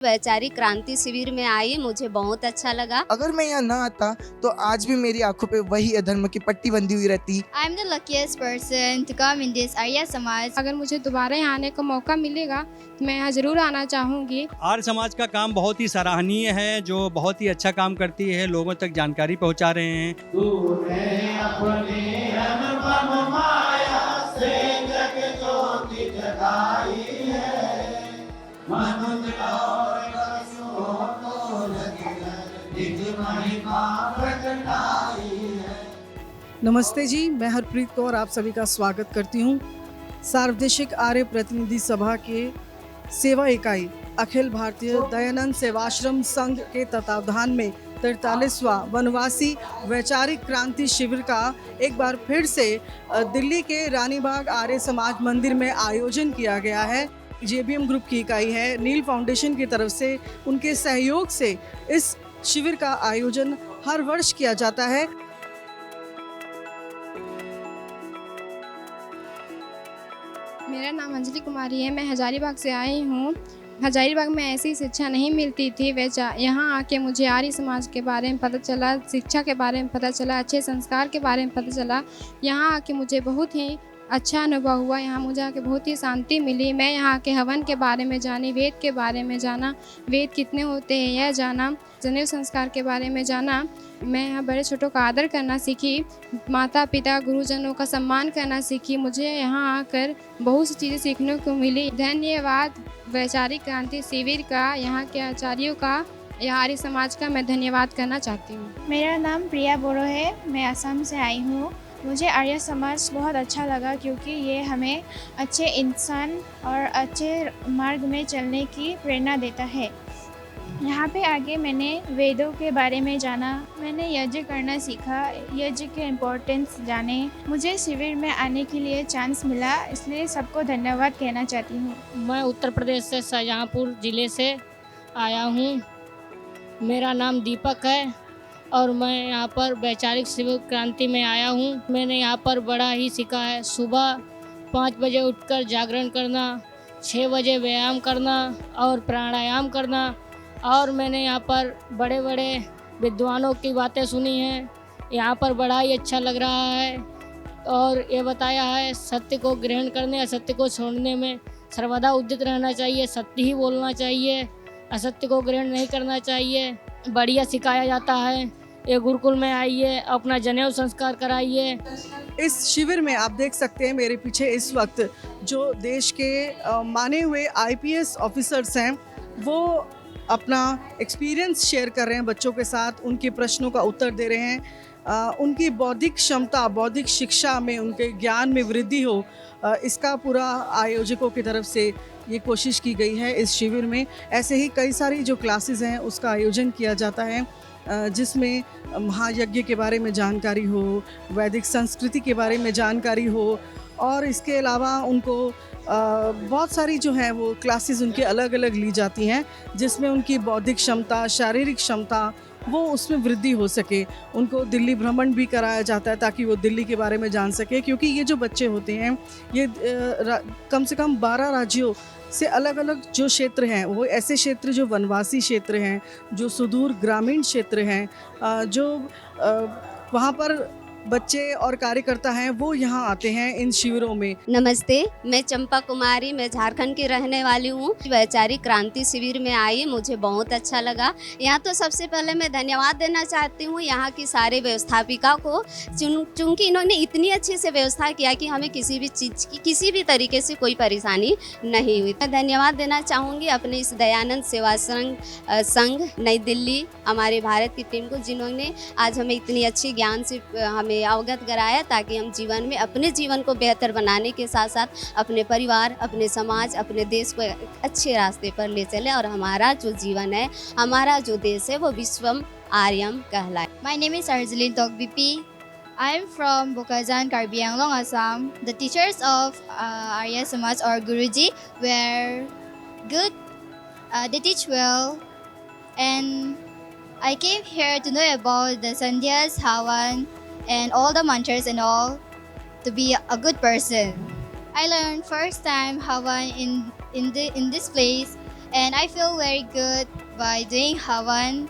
वैचारिक क्रांति शिविर में आई, मुझे बहुत अच्छा लगा। अगर मैं यहाँ ना आता तो आज भी मेरी आंखों पे वही अधर्म की पट्टी बंधी हुई रहती। I'm the luckiest person to come in this Arya Samaj. अगर मुझे दोबारा यहाँ आने का मौका मिलेगा तो मैं यहाँ ज़रूर आना चाहूँगी। आर्य समाज का काम बहुत ही सराहनीय है, जो बहुत ही अच्छा काम करती है, लोगों तक जानकारी पहुँचा रहे हैं। नमस्ते जी, मैं हरप्रीत कौर आप सभी का स्वागत करती हूँ। सार्वदेशिक आर्य प्रतिनिधि सभा के सेवा इकाई अखिल भारतीय दयानंद सेवाश्रम संघ के तत्वावधान में 43वां वनवासी वैचारिक क्रांति शिविर का एक बार फिर से दिल्ली के रानीबाग आर्य समाज मंदिर में आयोजन किया गया है। जेबीएम ग्रुप की इकाई है, नील फाउंडेशन की तरफ से उनके सहयोग से इस शिविर का आयोजन हर वर्ष किया जाता है। मेरा नाम अंजलि कुमारी है, मैं हजारीबाग से आई हूँ। हजारीबाग में ऐसी शिक्षा नहीं मिलती थी। यहाँ आके मुझे आर्य समाज के बारे में पता चला, शिक्षा के बारे में पता चला, अच्छे संस्कार के बारे में पता चला। यहाँ आके मुझे बहुत ही अच्छा अनुभव हुआ। यहाँ मुझे आके बहुत ही शांति मिली। मैं यहाँ के हवन के बारे में जानी, वेद के बारे में जाना, वेद कितने होते हैं यह जाना, जनेऊ संस्कार के बारे में जाना। मैं यहाँ बड़े छोटों का आदर करना सीखी, माता पिता गुरुजनों का सम्मान करना सीखी। मुझे यहाँ आकर बहुत सी चीज़ें सीखने को मिली। धन्यवाद वैचारिक क्रांति शिविर का, यहाँ के आचार्यों का, यहाँ आर्य समाज का मैं धन्यवाद करना चाहती हूँ। मेरा नाम प्रिया बोरो है, मैं असम से आई हूँ। मुझे आर्य समाज बहुत अच्छा लगा क्योंकि ये हमें अच्छे इंसान और अच्छे मार्ग में चलने की प्रेरणा देता है। यहाँ पे आगे मैंने वेदों के बारे में जाना, मैंने यज्ञ करना सीखा, यज्ञ के इम्पोर्टेंस जाने। मुझे शिविर में आने के लिए चांस मिला, इसलिए सबको धन्यवाद कहना चाहती हूँ। मैं उत्तर प्रदेश से शाहजहाँपुर ज़िले से आया हूँ। मेरा नाम दीपक है और मैं यहाँ पर वैचारिक शिविर क्रांति में आया हूँ। मैंने यहाँ पर बड़ा ही सीखा है। सुबह 5 बजे उठकर जागरण करना, 6 बजे व्यायाम करना और प्राणायाम करना। और मैंने यहाँ पर बड़े बड़े विद्वानों की बातें सुनी हैं। यहाँ पर बड़ा ही अच्छा लग रहा है और ये बताया है सत्य को ग्रहण करने, असत्य को छोड़ने में सर्वदा उद्यत रहना चाहिए, सत्य ही बोलना चाहिए, असत्य को ग्रहण नहीं करना चाहिए। बढ़िया सिखाया जाता है। ये गुरुकुल में आइए, अपना जनेऊ संस्कार कराइए। इस शिविर में आप देख सकते हैं मेरे पीछे इस वक्त जो देश के माने हुए आईपीएस ऑफिसर्स हैं वो अपना एक्सपीरियंस शेयर कर रहे हैं बच्चों के साथ, उनके प्रश्नों का उत्तर दे रहे हैं। उनकी बौद्धिक क्षमता, बौद्धिक शिक्षा में, उनके ज्ञान में वृद्धि हो, इसका पूरा आयोजकों की तरफ से ये कोशिश की गई है। इस शिविर में ऐसे ही कई सारी जो क्लासेस हैं उसका आयोजन किया जाता है, जिसमें महायज्ञ के बारे में जानकारी हो, वैदिक संस्कृति के बारे में जानकारी हो और इसके अलावा उनको बहुत सारी जो हैं वो क्लासेस उनके अलग अलग ली जाती हैं, जिसमें उनकी बौद्धिक क्षमता, शारीरिक क्षमता वो उसमें वृद्धि हो सके। उनको दिल्ली भ्रमण भी कराया जाता है ताकि वो दिल्ली के बारे में जान सके, क्योंकि ये जो बच्चे होते हैं ये कम से कम 12 राज्यों से अलग अलग जो क्षेत्र हैं वो ऐसे क्षेत्र जो वनवासी क्षेत्र हैं, जो सुदूर ग्रामीण क्षेत्र हैं, जो वहाँ पर बच्चे और कार्यकर्ता हैं वो यहाँ आते हैं इन शिविरों में। नमस्ते, मैं चंपा कुमारी, मैं झारखंड की रहने वाली हूँ। वैचारिक क्रांति शिविर में आई, मुझे बहुत अच्छा लगा। यहाँ तो सबसे पहले मैं धन्यवाद देना चाहती हूँ यहाँ की सारे व्यवस्थापिका को, चूँकि इन्होंने इतनी अच्छी से व्यवस्था किया कि हमें किसी भी चीज़ की, किसी भी तरीके से कोई परेशानी नहीं हुई। मैं धन्यवाद देना चाहूँगी अपने इस दयानंद सेवाश्रम संघ नई दिल्ली, हमारे भारत की टीम को, जिन्होंने आज हमें इतनी अच्छी ज्ञान से हमें अवगत कराया ताकि हम जीवन में अपने जीवन को बेहतर बनाने के साथ साथ अपने परिवार, अपने समाज, अपने देश को अच्छे रास्ते पर ले चले और हमारा जो जीवन है, हमारा जो देश है वो विश्वम आर्यम कहलाए। My name is Arzelin Togbipi. I am from Bukazan, Karbi Anglong, Assam. The teachers of Arya Samaj or Guruji were good. They teach well, and I came here to know about the Sandhyas, Havan, and all the mantras and all to be a good person. I learned first time Havan in this place and I feel very good by doing Havan.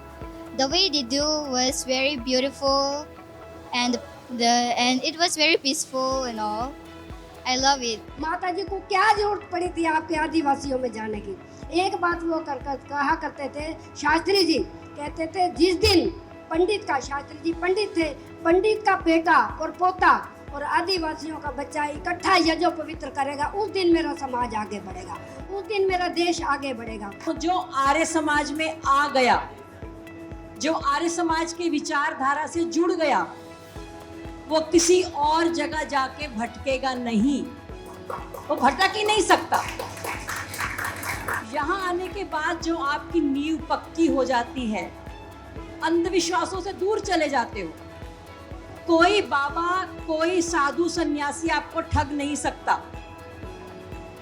The way they do was very beautiful, and it was very peaceful and all. I love it. माता जी को क्या जरूरत पड़ी थी आपके आदिवासियों में जाने की? एक बात वो कहा करते थे, शास्त्री जी कहते थे जिस दिन पंडित का, शास्त्री जी पंडित थे, पंडित का बेटा और पोता और आदिवासियों का बच्चा इकट्ठा यज्ञ पवित्र करेगा, उस दिन मेरा समाज आगे बढ़ेगा, उस दिन मेरा देश आगे बढ़ेगा। जो आर्य समाज में आ गया, जो आर्य समाज की विचारधारा से जुड़ गया, वो किसी और जगह जाके भटकेगा नहीं, वो भटक ही नहीं सकता। यहाँ आने के बाद जो आपकी नींव पक्की हो जाती है, अंधविश्वासों से दूर चले जाते हो, कोई बाबा, कोई साधु सन्यासी आपको ठग नहीं सकता,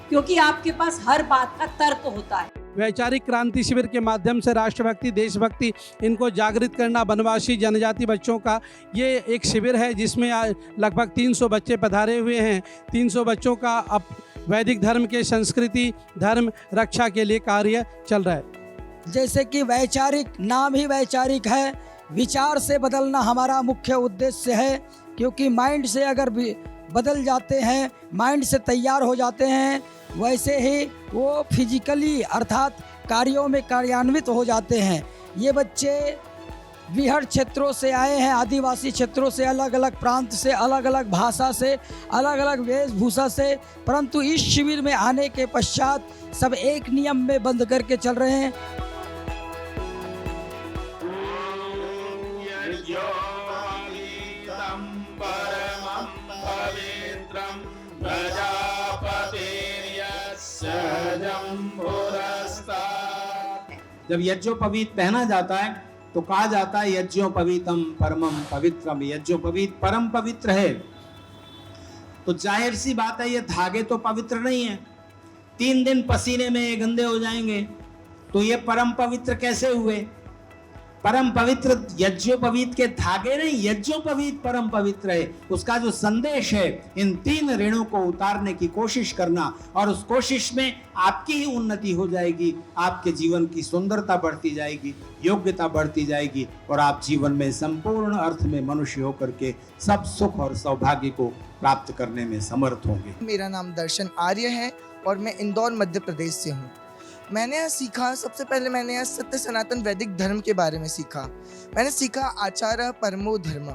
क्योंकि आपके पास हर बात का तर्क होता है। वैचारिक क्रांति शिविर के माध्यम से राष्ट्रभक्ति, देशभक्ति, इनको जागृत करना, वनवासी जनजाति बच्चों का ये एक शिविर है जिसमें लगभग 300 बच्चे पधारे हुए हैं। 300 बच्चों का अब वैदिक धर्म के संस्कृति धर्म रक्षा के लिए कार्य चल रहा है। जैसे कि वैचारिक, नाम ही वैचारिक है, विचार से बदलना हमारा मुख्य उद्देश्य है, क्योंकि माइंड से अगर बदल जाते हैं, माइंड से तैयार हो जाते हैं, वैसे ही वो फिजिकली अर्थात कार्यों में कार्यान्वित हो जाते हैं। ये बच्चे विहर क्षेत्रों से आए हैं, आदिवासी क्षेत्रों से, अलग अलग प्रांत से, अलग अलग भाषा से, अलग अलग वेशभूषा से, परंतु इस शिविर में आने के पश्चात सब एक नियम में बंध करके चल रहे हैं। जब यज्ञोपवीत पहना जाता है तो कहा जाता है यज्ञोपवीतम परमम पवित्रम, यज्ञोपवीत परम पवित्र है। तो जाहिर सी बात है ये धागे तो पवित्र नहीं है, 3 दिन पसीने में ये गंदे हो जाएंगे, तो ये परम पवित्र कैसे हुए? परम पवित्र यज्ञोपवीत के धागे नहीं, यज्ञोपवीत परम पवित्र है। उसका जो संदेश है, इन 3 ऋणों को उतारने की कोशिश करना, और उस कोशिश में आपकी ही उन्नति हो जाएगी, आपके जीवन की सुंदरता बढ़ती जाएगी, योग्यता बढ़ती जाएगी, और आप जीवन में संपूर्ण अर्थ में मनुष्य होकर के सब सुख और सौभाग्य को प्राप्त करने में समर्थ होंगे। मेरा नाम दर्शन आर्य है और मैं इंदौर मध्य प्रदेश से हूँ। मैंने यहाँ सीखा, सबसे पहले मैंने यहाँ सत्य सनातन वैदिक धर्म के बारे में सीखा। मैंने सीखा आचार परमो धर्म,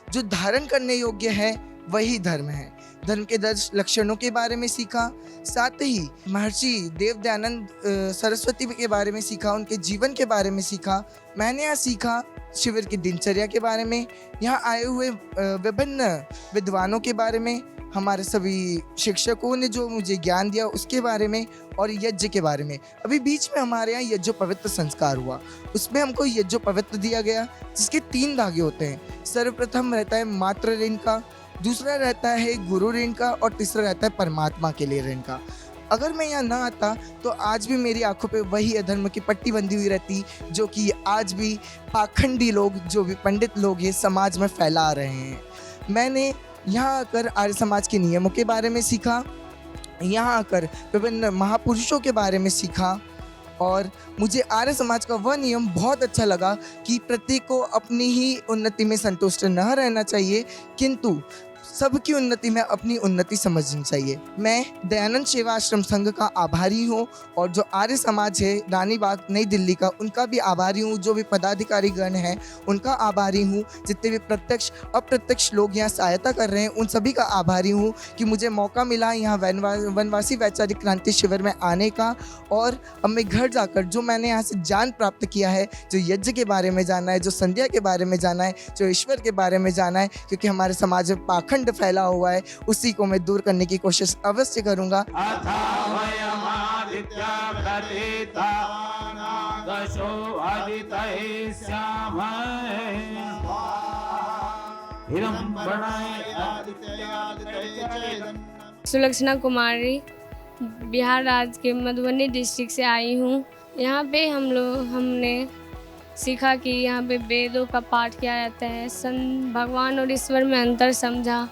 जो धारण करने योग्य है वही धर्म है। धर्म के 10 लक्षणों के बारे में सीखा, साथ ही महर्षि देव दयानंद सरस्वती के बारे में सीखा, उनके जीवन के बारे में सीखा। मैंने यहाँ सीखा शिविर की दिनचर्या के बारे में, यहाँ आए हुए विभिन्न विद्वानों के बारे में, हमारे सभी शिक्षकों ने जो मुझे ज्ञान दिया उसके बारे में, और यज्ञ के बारे में। अभी बीच में हमारे यहाँ यज्ञ पवित्र संस्कार हुआ, उसमें हमको यज्ञ पवित्र दिया गया, जिसके 3 धागे होते हैं। सर्वप्रथम रहता है मातृ ऋण का, दूसरा रहता है गुरु ऋण का, और तीसरा रहता है परमात्मा के लिए ऋण का। अगर मैं यहाँ ना आता तो आज भी मेरी आंखों पे वही अधर्म की पट्टी बंधी हुई रहती, जो कि आज भी पाखंडी लोग, जो भी पंडित लोग ये समाज में फैला रहे हैं। मैंने यहाँ आकर आर्य समाज के नियमों के बारे में सीखा, यहाँ आकर विभिन्न महापुरुषों के बारे में सीखा, और मुझे आर्य समाज का वह नियम बहुत अच्छा लगा कि प्रत्येक को अपनी ही उन्नति में संतुष्ट न रहना चाहिए, किंतु सबकी उन्नति में अपनी उन्नति समझनी चाहिए। मैं दयानंद सेवा आश्रम संघ का आभारी हूँ, और जो आर्य समाज है रानी बाग नई दिल्ली का, उनका भी आभारी हूँ। जो भी पदाधिकारी गण हैं उनका आभारी हूँ। जितने भी प्रत्यक्ष अप्रत्यक्ष लोग यहाँ सहायता कर रहे हैं उन सभी का आभारी हूँ कि मुझे मौका मिला यहाँ वनवासी वैचारिक क्रांति शिविर में आने का। और अब मैं घर जाकर जो मैंने यहाँ से ज्ञान प्राप्त किया है, जो यज्ञ के बारे में जाना है, जो संध्या के बारे में जाना है, जो ईश्वर के बारे में जाना है, क्योंकि हमारे समाज में पाखंड फैला हुआ है, उसी को मैं दूर करने की कोशिश अवश्य करूंगा। सुलक्षणा कुमारी बिहार राज्य के मधुबनी डिस्ट्रिक्ट से आई हूँ। यहाँ पे हमने सीखा कि यहाँ पे वेदों का पाठ किया जाता है, भगवान और ईश्वर में अंतर समझा,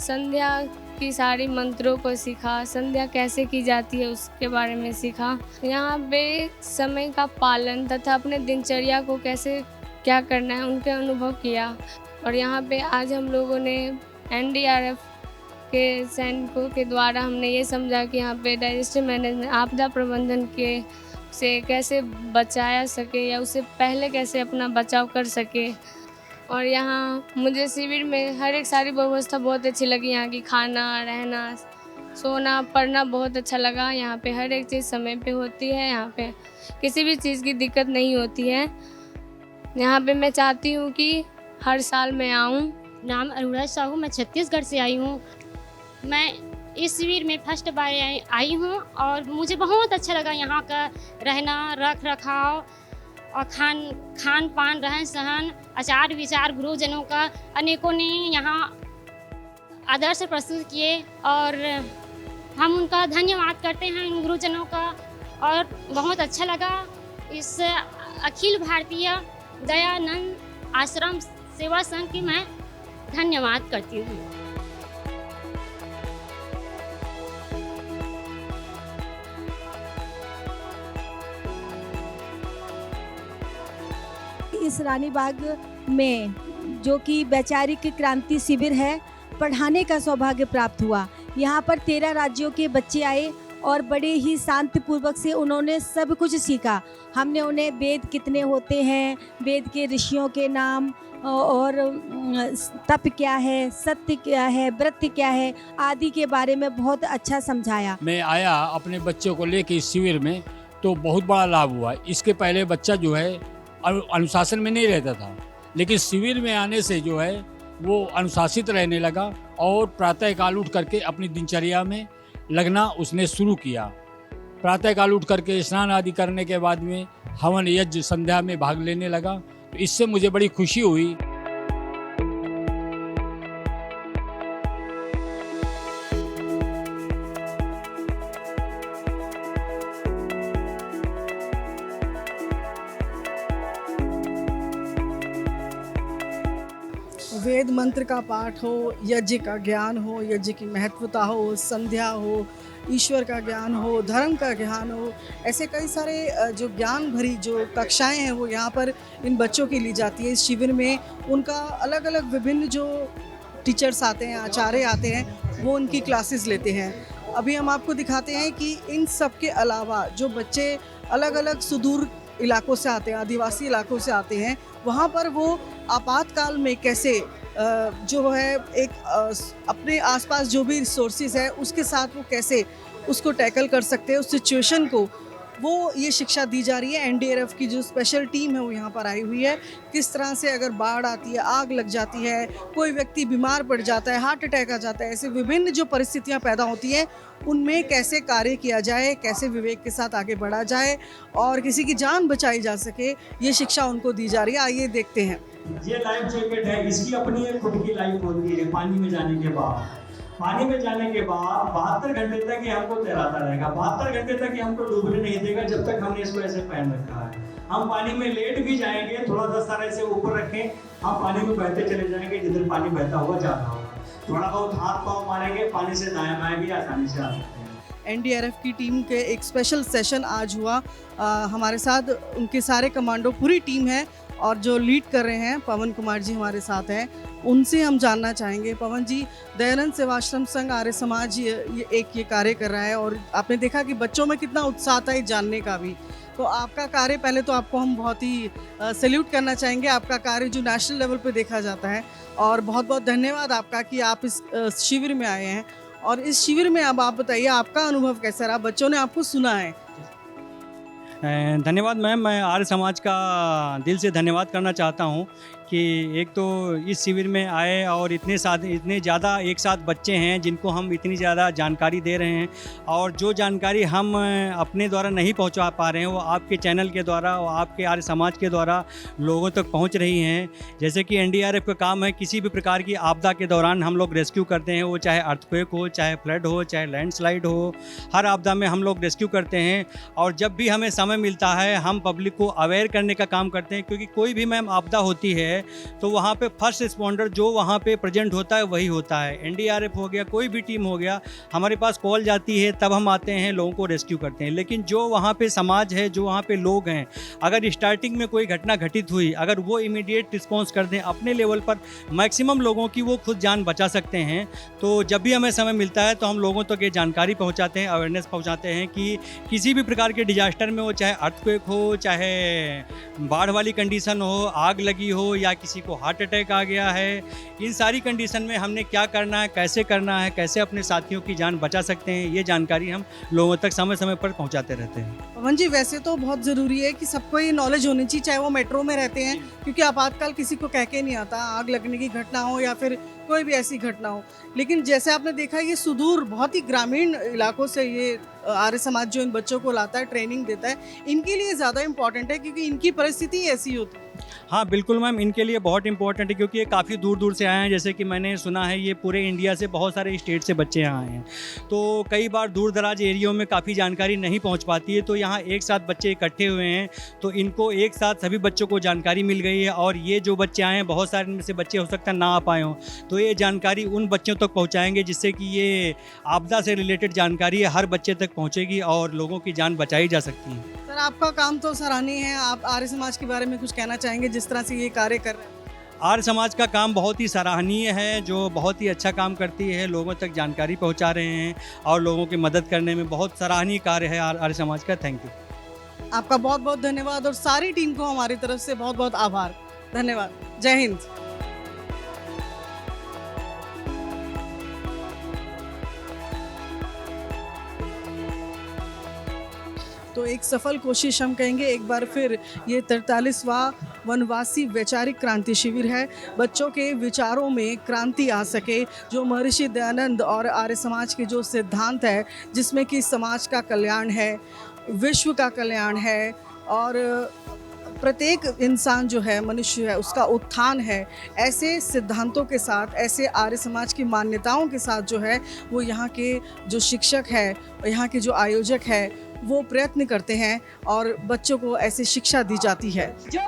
संध्या की सारी मंत्रों को सीखा, संध्या कैसे की जाती है उसके बारे में सीखा। यहाँ पे समय का पालन तथा अपने दिनचर्या को कैसे क्या करना है उनके अनुभव किया। और यहाँ पे आज हम लोगों ने NDRF के सैनिकों के द्वारा हमने ये समझा कि यहाँ पे डिजास्टर मैनेजमेंट आपदा प्रबंधन के से कैसे बचाया सके या उससे पहले कैसे अपना बचाव कर सके। और यहाँ मुझे शिविर में हर एक सारी व्यवस्था बहुत अच्छी लगी। यहाँ की खाना, रहना, सोना, पढ़ना बहुत अच्छा लगा। यहाँ पे हर एक चीज़ समय पे होती है। यहाँ पे किसी भी चीज़ की दिक्कत नहीं होती है। यहाँ पे मैं चाहती हूँ कि हर साल मैं आऊँ। नाम अरुणा साहू, मैं छत्तीसगढ़ से आई हूँ। मैं इस शिविर में फर्स्ट बार आई हूँ और मुझे बहुत अच्छा लगा यहाँ का रहना, रख रखाव और खान पान, रहन सहन, आचार विचार गुरुजनों का अनेकों ने यहाँ आदर्श प्रस्तुत किए और हम उनका धन्यवाद करते हैं इन गुरुजनों का। और बहुत अच्छा लगा। इस अखिल भारतीय दयानंद आश्रम सेवा संघ की मैं धन्यवाद करती हूँ। इस रानी बाग में जो कि वैचारिक क्रांति शिविर है, पढ़ाने का सौभाग्य प्राप्त हुआ। यहाँ पर 13 राज्यों के बच्चे आए और बड़े ही शांतिपूर्वक से उन्होंने सब कुछ सीखा। हमने उन्हें वेद कितने होते हैं, वेद के ऋषियों के नाम और तप क्या है, सत्य क्या है, व्रत क्या है आदि के बारे में बहुत अच्छा समझाया। मैं आया अपने बच्चों को लेके इस शिविर में तो बहुत बड़ा लाभ हुआ। इसके पहले बच्चा जो है अनुशासन में नहीं रहता था, लेकिन शिविर में आने से जो है वो अनुशासित रहने लगा और प्रातःकाल उठ करके अपनी दिनचर्या में लगना उसने शुरू किया। प्रातःकाल उठ करके स्नान आदि करने के बाद में हवन यज्ञ संध्या में भाग लेने लगा। तो इससे मुझे बड़ी खुशी हुई। वेद मंत्र का पाठ हो, यज्ञ का ज्ञान हो, यज्ञ की महत्वता हो, संध्या हो, ईश्वर का ज्ञान हो, धर्म का ज्ञान हो, ऐसे कई सारे जो ज्ञान भरी जो कक्षाएं हैं वो यहाँ पर इन बच्चों की ली जाती है। इस शिविर में उनका अलग अलग विभिन्न जो टीचर्स आते हैं, आचार्य आते हैं, वो उनकी क्लासेस लेते हैं। अभी हम आपको दिखाते हैं कि इन सब के अलावा जो बच्चे अलग अलग सुदूर इलाकों से आते हैं, आदिवासी इलाकों से आते हैं, वहाँ पर वो आपातकाल में कैसे जो है एक अपने आसपास जो भी रिसोर्सेज है उसके साथ वो कैसे उसको टैकल कर सकते हैं, उस सिचुएशन को, वो ये शिक्षा दी जा रही है। NDRF की जो स्पेशल टीम है वो यहाँ पर आई हुई है। किस तरह से अगर बाढ़ आती है, आग लग जाती है, कोई व्यक्ति बीमार पड़ जाता है, हार्ट अटैक आ जाता है, ऐसे विभिन्न जो परिस्थितियाँ पैदा होती हैं उनमें कैसे कार्य किया जाए, कैसे विवेक के साथ आगे बढ़ा जाए और किसी की जान बचाई जा सके, ये शिक्षा उनको दी जा रही है। आइए देखते हैं। ये लाइफ जैकेट है, इसकी अपनी एक खुद की लाइफ होती है। पानी में जाने के बाद 72 घंटे तक ये हमको तैराता रहेगा। 72 घंटे तक ये हमको डूबने नहीं देगा जब तक हमने इसको ऐसे पहन रखा है। हम पानी में लेट भी जाएंगे, थोड़ा सा सारा ऐसे ऊपर रखें, हम पानी में बहते चले जाएंगे जिधर पानी बहता हुआ जाता होगा। थोड़ा बहुत हाथ पाँव मारेंगे, पानी से दाएं बाएं भी आसानी से आ सकते हैं। NDRF की टीम के एक स्पेशल सेशन आज हुआ। हमारे साथ उनके सारे कमांडो, पूरी टीम है और जो लीड कर रहे हैं पवन कुमार जी हमारे साथ हैं। उनसे हम जानना चाहेंगे। पवन जी, दयानंद सेवाश्रम संघ आर्य समाज ये कार्य कर रहा है और आपने देखा कि बच्चों में कितना उत्साह था ये जानने का भी। तो आपका कार्य, पहले तो आपको हम बहुत ही सैल्यूट करना चाहेंगे, आपका कार्य जो नेशनल लेवल पे देखा जाता है, और बहुत बहुत धन्यवाद आपका कि आप इस शिविर में आए हैं। और इस शिविर में अब आप बताइए आपका अनुभव कैसा रहा, बच्चों ने आपको सुना है? धन्यवाद मैम, मैं आर्य समाज का दिल से धन्यवाद करना चाहता हूँ कि एक तो इस शिविर में आए और इतने ज़्यादा एक साथ बच्चे हैं जिनको हम इतनी ज़्यादा जानकारी दे रहे हैं, और जो जानकारी हम अपने द्वारा नहीं पहुंचा पा रहे हैं वो आपके चैनल के द्वारा और आपके आर्य समाज के द्वारा लोगों तक पहुंच रही हैं। जैसे कि NDRF का काम है, किसी भी प्रकार की आपदा के दौरान हम लोग रेस्क्यू करते हैं, वो चाहे अर्थक्वेक हो, चाहे फ्लड हो, चाहे लैंडस्लाइड हो, हर आपदा में हम लोग रेस्क्यू करते हैं। और जब भी हमें समय मिलता है हम पब्लिक को अवेयर करने का काम करते हैं, क्योंकि कोई भी मैम आपदा होती है तो वहाँ पे फर्स्ट रिस्पॉन्डर जो वहाँ पे प्रेजेंट होता है वही होता है। एनडीआरएफ हो गया, कोई भी टीम हो गया, हमारे पास कॉल जाती है तब हम आते हैं, लोगों को रेस्क्यू करते हैं। लेकिन जो वहाँ पे समाज है, जो वहाँ पे लोग हैं, अगर स्टार्टिंग में कोई घटना घटित हुई, अगर वो इमीडिएट रिस्पॉन्स कर दें अपने लेवल पर, मैक्सिमम लोगों की वो खुद जान बचा सकते हैं। तो जब भी हमें समय मिलता है तो हम लोगों तक ये जानकारी पहुँचाते हैं, अवेयरनेस पहुँचाते हैं कि किसी भी प्रकार के डिजास्टर में हो, चाहे अर्थक्वेक हो, चाहे बाढ़ वाली कंडीशन हो, आग लगी हो, या किसी को हार्ट अटैक आ गया है, इन सारी कंडीशन में हमने क्या करना है, कैसे करना है, कैसे अपने साथियों की जान बचा सकते हैं, ये जानकारी हम लोगों तक समय समय पर पहुंचाते रहते हैं। पवन जी, वैसे तो बहुत ज़रूरी है कि सबको ये नॉलेज होनी चाहिए, चाहे वो मेट्रो में रहते हैं, क्योंकि आपातकाल किसी को कह के नहीं आता, आग लगने की घटना हो या फिर कोई भी ऐसी घटना हो। लेकिन जैसे आपने देखा, ये सुदूर बहुत ही ग्रामीण इलाकों से ये आर्य समाज जो इन बच्चों को लाता है, ट्रेनिंग देता है, इनके लिए ज़्यादा इम्पॉर्टेंट है क्योंकि इनकी परिस्थिति ऐसी होती है। हाँ बिल्कुल मैम, इनके लिए बहुत इंपॉर्टेंट है क्योंकि ये काफ़ी दूर दूर से आए हैं। जैसे कि मैंने सुना है ये पूरे इंडिया से बहुत सारे स्टेट से बच्चे यहाँ आए हैं, तो कई बार दूर दराज एरियो में काफ़ी जानकारी नहीं पहुँच पाती है, तो यहाँ एक साथ बच्चे इकट्ठे हुए हैं, तो इनको एक साथ सभी बच्चों को जानकारी मिल गई है। और ये जो बच्चे आए हैं, बहुत सारे इनमें से बच्चे हो सकता है ना आ पाए हों, तो ये जानकारी उन बच्चों तक पहुँचाएँगे जिससे कि ये आपदा से रिलेटेड जानकारी हर बच्चे तक पहुँचेगी और लोगों की जान बचाई जा सकती है। सर, आपका काम तो सराहनीय है। आप आर्य समाज के बारे में कुछ कहना चाहेंगे, जिस तरह से ये कार्य कर रहे हैं? आर्य समाज का काम बहुत ही सराहनीय है, जो बहुत ही अच्छा काम करती है, लोगों तक जानकारी पहुंचा रहे हैं और लोगों की मदद करने में बहुत सराहनीय कार्य है आर्य समाज का। Thank you. आपका बहुत बहुत धन्यवाद और सारी टीम को हमारी तरफ से बहुत बहुत आभार। धन्यवाद। जय हिंद। तो एक सफल कोशिश हम कहेंगे एक बार फिर, ये 43वां वनवासी वैचारिक क्रांति शिविर है। बच्चों के विचारों में क्रांति आ सके, जो महर्षि दयानंद और आर्य समाज के जो सिद्धांत है, जिसमें कि समाज का कल्याण है, विश्व का कल्याण है और प्रत्येक इंसान जो है, मनुष्य है, उसका उत्थान है, ऐसे सिद्धांतों के साथ, ऐसे आर्य समाज की मान्यताओं के साथ जो है वो यहाँ के जो शिक्षक है, यहाँ के जो आयोजक है, वो प्रयत्न करते हैं और बच्चों को ऐसी शिक्षा दी जाती है। जो